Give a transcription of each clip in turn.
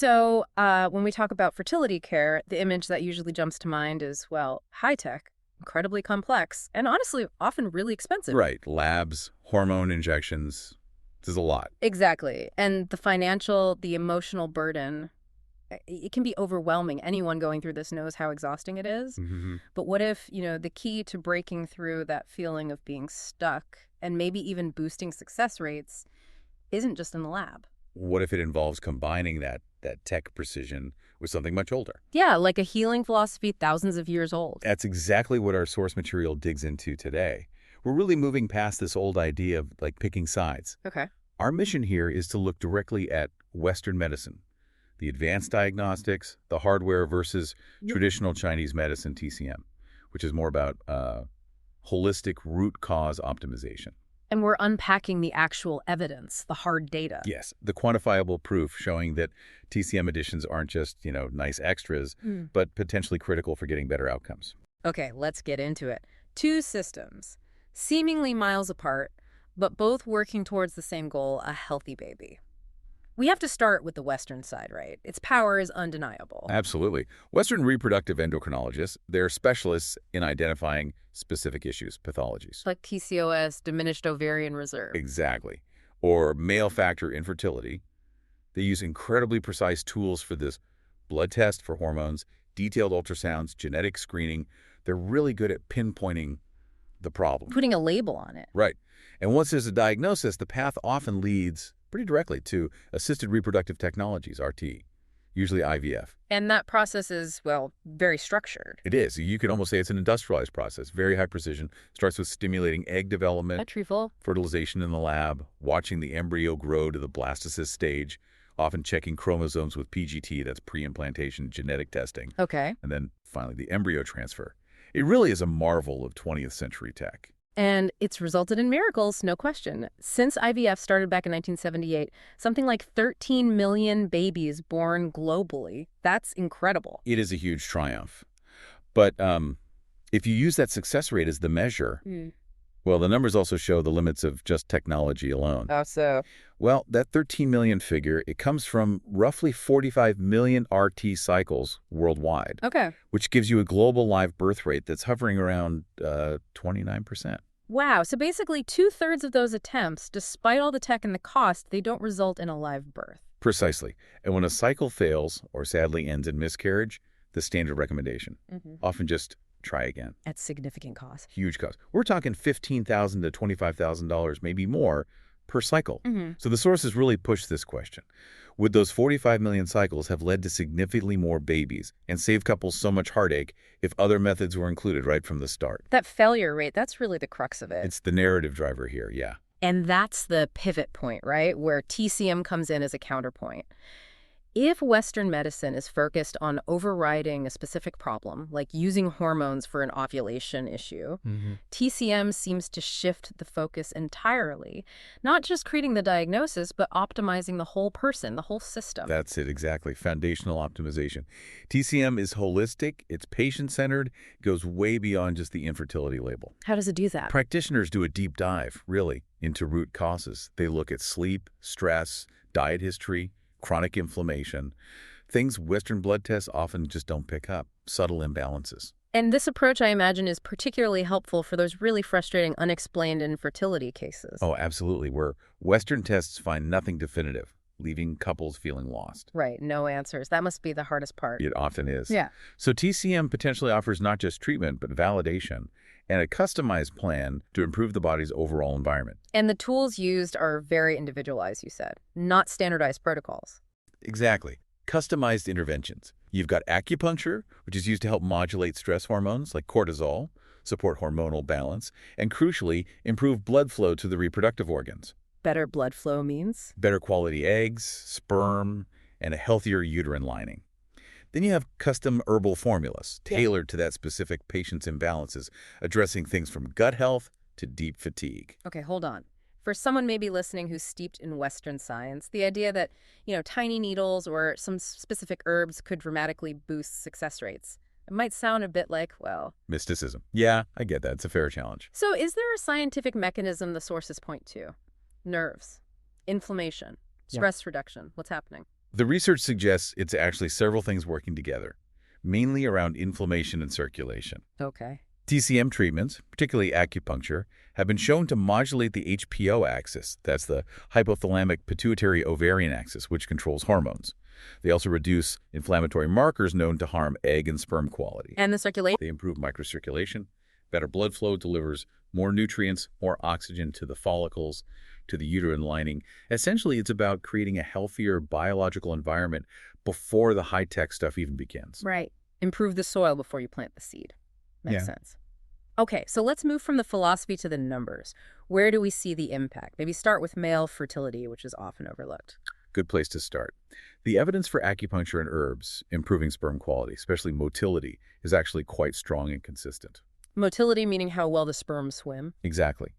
So when we talk about fertility care, the image that usually jumps to mind is, well, high-tech, incredibly complex, and honestly, often really expensive. Right. Labs, hormone injections. There's a lot. Exactly. And the financial, the emotional burden, it can be overwhelming. Anyone going through this knows how exhausting it is. Hmm. But what if, the key to breaking through that feeling of being stuck and maybe even boosting success rates isn't just in the lab? What if it involves combining that tech precision with something much older? Yeah, like a healing philosophy thousands of years old. That's exactly what our source material digs into today. We're really moving past this old idea of like picking sides. Okay. Our mission here is to look directly at Western medicine, the advanced diagnostics, the hardware versus traditional Chinese medicine, TCM, which is more about holistic root cause optimization. And we're unpacking the actual evidence, the hard data. Yes, the quantifiable proof showing that TCM additions aren't just, nice extras, but potentially critical for getting better outcomes. Okay, let's get into it. Two systems, seemingly miles apart, but both working towards the same goal, a healthy baby. We have to start with the Western side, right? Its power is undeniable. Absolutely. Western reproductive endocrinologists, they're specialists in identifying specific issues, pathologies. Like PCOS, diminished ovarian reserve. Exactly. Or male factor infertility. They use incredibly precise tools for this: blood test for hormones, detailed ultrasounds, genetic screening. They're really good at pinpointing the problem. Putting a label on it. Right. And once there's a diagnosis, the path often leads pretty directly to assisted reproductive technologies, RT, usually IVF. And that process is, well, very structured. It is. You could almost say it's an industrialized process, very high precision. Starts with stimulating egg development, Retrieval. fertilization in the lab, watching the embryo grow to the blastocyst stage, often checking chromosomes with PGT, that's pre-implantation genetic testing, Okay. and then finally the embryo transfer. It really is a marvel of 20th century tech. And it's resulted in miracles, no question. Since IVF started back in 1978, something like 13 million babies born globally. That's incredible. It is a huge triumph. But if you use that success rate as the measure, well, the numbers also show the limits of just technology alone. How so? Well, that 13 million figure, it comes from roughly 45 million RT cycles worldwide, Okay. which gives you a global live birth rate that's hovering around 29%. Wow, so basically 2/3 of those attempts, despite all the tech and the cost, they don't result in a live birth. Precisely. And when a cycle fails or sadly ends in miscarriage, the standard recommendation, often just try again. At significant cost. Huge cost. We're talking $15,000 to $25,000, maybe more, per cycle. So the sources really push this question. Would those 45 million cycles have led to significantly more babies and saved couples so much heartache if other methods were included right from the start? That failure rate, that's really the crux of it. It's the narrative driver here, yeah. And that's the pivot point, right? Where TCM comes in as a counterpoint. If Western medicine is focused on overriding a specific problem, like using hormones for an ovulation issue, TCM seems to shift the focus entirely, not just creating the diagnosis, but optimizing the whole person, the whole system. That's it, exactly. Foundational optimization. TCM is holistic, it's patient-centered, goes way beyond just the infertility label. How does it do that? Practitioners do a deep dive, really, into root causes. They look at sleep, stress, diet history, chronic inflammation, things Western blood tests often just don't pick up, subtle imbalances. And this approach, I imagine, is particularly helpful for those really frustrating unexplained infertility cases. Oh, absolutely, where Western tests find nothing definitive, leaving couples feeling lost. Right, no answers. That must be the hardest part. It often is. Yeah. So TCM potentially offers not just treatment, but validation and a customized plan to improve the body's overall environment. And the tools used are very individualized, you said, not standardized protocols. Exactly. Customized interventions. You've got acupuncture, which is used to help modulate stress hormones like cortisol, support hormonal balance, and crucially, improve blood flow to the reproductive organs. Better blood flow means? Better quality eggs, sperm, and a healthier uterine lining. Then you have custom herbal formulas tailored to that specific patient's imbalances, addressing things from gut health to deep fatigue. Okay, hold on. For someone maybe listening who's steeped in Western science, the idea that, tiny needles or some specific herbs could dramatically boost success rates, it might sound a bit like, well... Mysticism. Yeah, I get that. It's a fair challenge. So is there a scientific mechanism the sources point to? Nerves, inflammation, stress reduction. What's happening? The research suggests it's actually several things working together, mainly around inflammation and circulation. Okay. TCM treatments, particularly acupuncture, have been shown to modulate the HPO axis, that's the hypothalamic pituitary ovarian axis, which controls hormones. They also reduce inflammatory markers known to harm egg and sperm quality. And the circulation? They improve microcirculation. Better blood flow delivers more nutrients, more oxygen to the follicles, to the uterine lining. Essentially, it's about creating a healthier biological environment before the high-tech stuff even begins. Right. Improve the soil before you plant the seed. Makes Yeah. sense. Okay, so let's move from the philosophy to the numbers. Where do we see the impact? Maybe start with male fertility, which is often overlooked. Good place to start. The evidence for acupuncture and herbs improving sperm quality, especially motility, is actually quite strong and consistent. Motility meaning how well the sperm swim. Exactly.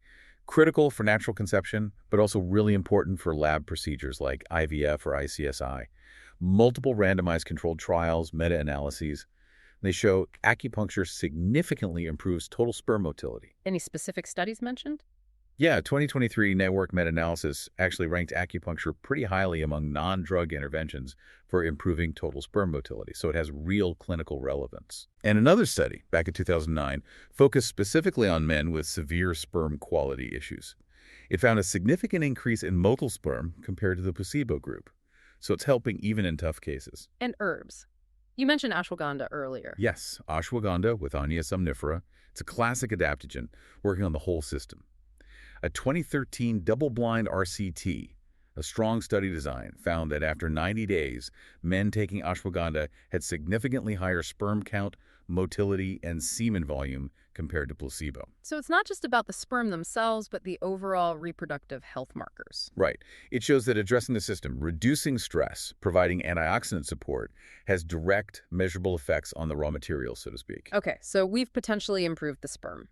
Critical for natural conception, but also really important for lab procedures like IVF or ICSI. Multiple randomized controlled trials, meta-analyses, they show acupuncture significantly improves total sperm motility. Any specific studies mentioned? Yeah, 2023 network meta-analysis actually ranked acupuncture pretty highly among non-drug interventions for improving total sperm motility, so it has real clinical relevance. And another study, back in 2009, focused specifically on men with severe sperm quality issues. It found a significant increase in motile sperm compared to the placebo group, so it's helping even in tough cases. And herbs. You mentioned ashwagandha earlier. Yes, ashwagandha with Ania somnifera. It's a classic adaptogen working on the whole system. A 2013 double-blind RCT, a strong study design, found that after 90 days, men taking ashwagandha had significantly higher sperm count, motility, and semen volume compared to placebo. So it's not just about the sperm themselves, but the overall reproductive health markers. Right. It shows that addressing the system, reducing stress, providing antioxidant support, has direct, measurable effects on the raw material, so to speak. Okay, so we've potentially improved the sperm.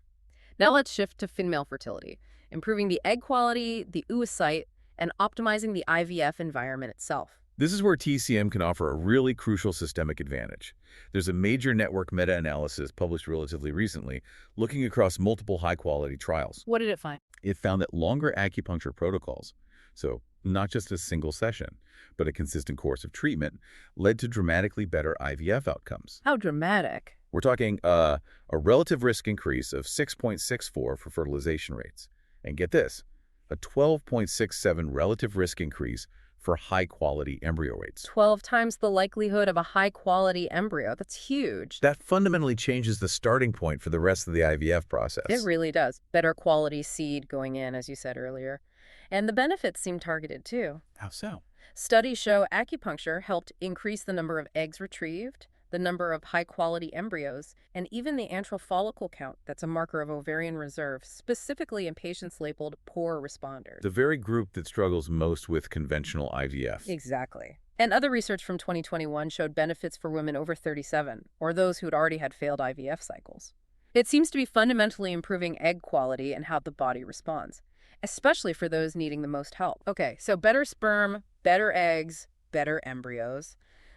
Now let's shift to female fertility, improving the egg quality, the oocyte, and optimizing the IVF environment itself. This is where TCM can offer a really crucial systemic advantage. There's a major network meta-analysis published relatively recently looking across multiple high-quality trials. What did it find? It found that longer acupuncture protocols, so not just a single session, but a consistent course of treatment, led to dramatically better IVF outcomes. How dramatic. We're talking a relative risk increase of 6.64 for fertilization rates. And get this, a 12.67 relative risk increase for high-quality embryo rates. 12 times the likelihood of a high-quality embryo. That's huge. That fundamentally changes the starting point for the rest of the IVF process. It really does. Better quality seed going in, as you said earlier. And the benefits seem targeted, too. How so? Studies show acupuncture helped increase the number of eggs retrieved, the number of high-quality embryos, and even the antral follicle count, that's a marker of ovarian reserve, specifically in patients labeled poor responders. The very group that struggles most with conventional IVF. Exactly. And other research from 2021 showed benefits for women over 37, or those who'd already had failed IVF cycles. It seems to be fundamentally improving egg quality and how the body responds, especially for those needing the most help. Okay, so better sperm, better eggs, better embryos.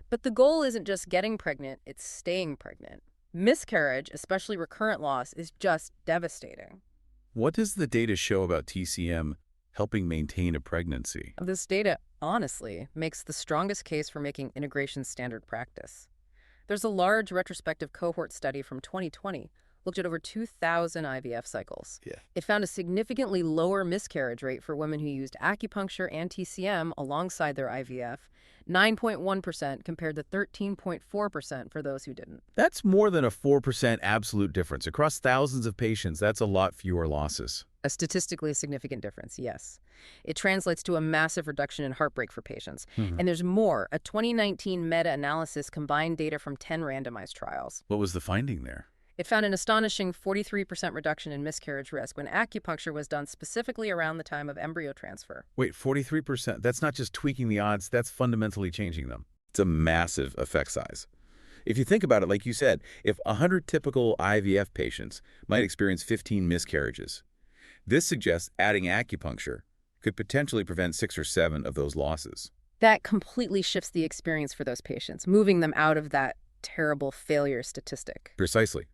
But the goal isn't just getting pregnant, it's staying pregnant. Miscarriage, especially recurrent loss, is just devastating. What does the data show about TCM helping maintain a pregnancy? This data, honestly, makes the strongest case for making integration standard practice. There's a large retrospective cohort study from 2020 looked at over 2,000 IVF cycles. Yeah. It found a significantly lower miscarriage rate for women who used acupuncture and TCM alongside their IVF, 9.1% compared to 13.4% for those who didn't. That's more than a 4% absolute difference. Across thousands of patients, that's a lot fewer losses. A statistically significant difference, yes. It translates to a massive reduction in heartbreak for patients. And there's more. A 2019 meta-analysis combined data from 10 randomized trials. What was the finding there? It found an astonishing 43% reduction in miscarriage risk when acupuncture was done specifically around the time of embryo transfer. Wait, 43%? That's not just tweaking the odds, that's fundamentally changing them. It's a massive effect size. If you think about it, like you said, if 100 typical IVF patients might experience 15 miscarriages, this suggests adding acupuncture could potentially prevent 6 or 7 of those losses. That completely shifts the experience for those patients, moving them out of that terrible failure statistic. Precisely.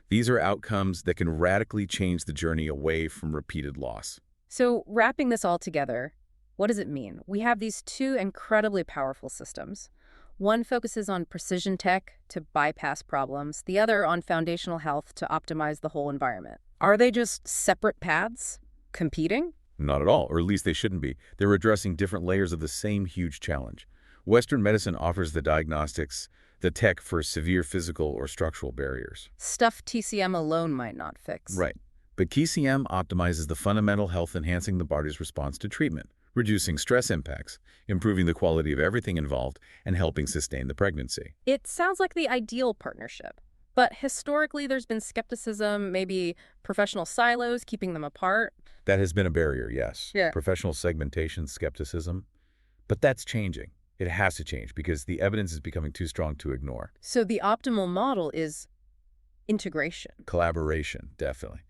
These are outcomes that can radically change the journey away from repeated loss. So, wrapping this all together, What does it mean? We have these two incredibly powerful systems. One focuses on precision tech to bypass problems, the other on foundational health to optimize the whole environment. Are they just separate paths? Competing? Not at all, or at least they shouldn't be. They're addressing different layers of the same huge challenge. Western medicine offers the diagnostics, the tech for severe physical or structural barriers. Stuff TCM alone might not fix. Right. But TCM optimizes the fundamental health, enhancing the body's response to treatment, reducing stress impacts, improving the quality of everything involved, and helping sustain the pregnancy. It sounds like the ideal partnership. But historically, there's been skepticism, maybe professional silos keeping them apart. That has been a barrier, yes. Yeah. Professional segmentation, skepticism. But that's changing. It has to change because the evidence is becoming too strong to ignore. So the optimal model is integration. Collaboration, definitely.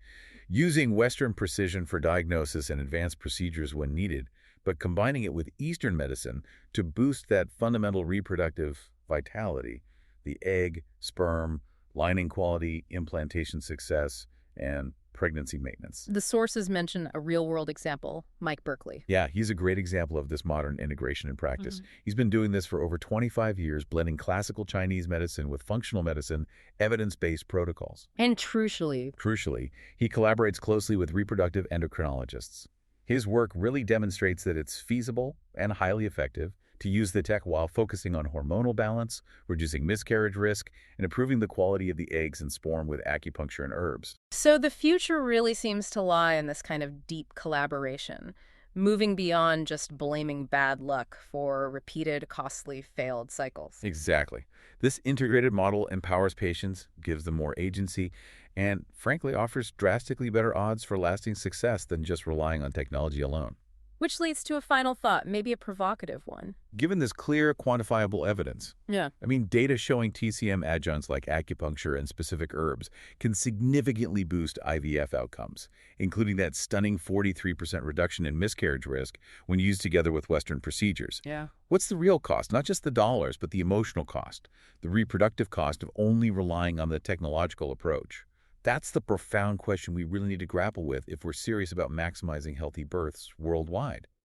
Using Western precision for diagnosis and advanced procedures when needed, but combining it with Eastern medicine to boost that fundamental reproductive vitality, the egg, sperm, lining quality, implantation success, and pregnancy maintenance. The sources mention a real-world example, Mike Berkeley. Yeah, he's a great example of this modern integration in practice. He's been doing this for over 25 years, blending classical Chinese medicine with functional medicine, evidence-based protocols. And crucially, He collaborates closely with reproductive endocrinologists. His work really demonstrates that it's feasible and highly effective to use the tech while focusing on hormonal balance, reducing miscarriage risk, and improving the quality of the eggs and sperm with acupuncture and herbs. so the future really seems to lie in this kind of deep collaboration, moving beyond just blaming bad luck for repeated, costly, failed cycles. Exactly. This integrated model empowers patients, gives them more agency, and frankly offers drastically better odds for lasting success than just relying on technology alone. Which leads to a final thought, maybe a provocative one. Given this clear, quantifiable evidence, Yeah. data showing TCM adjuncts like acupuncture and specific herbs can significantly boost IVF outcomes, including that stunning 43% reduction in miscarriage risk when used together with Western procedures. Yeah. What's the real cost? Not just the dollars, but the emotional cost, the reproductive cost of only relying on the technological approach. That's the profound question we really need to grapple with if we're serious about maximizing healthy births worldwide.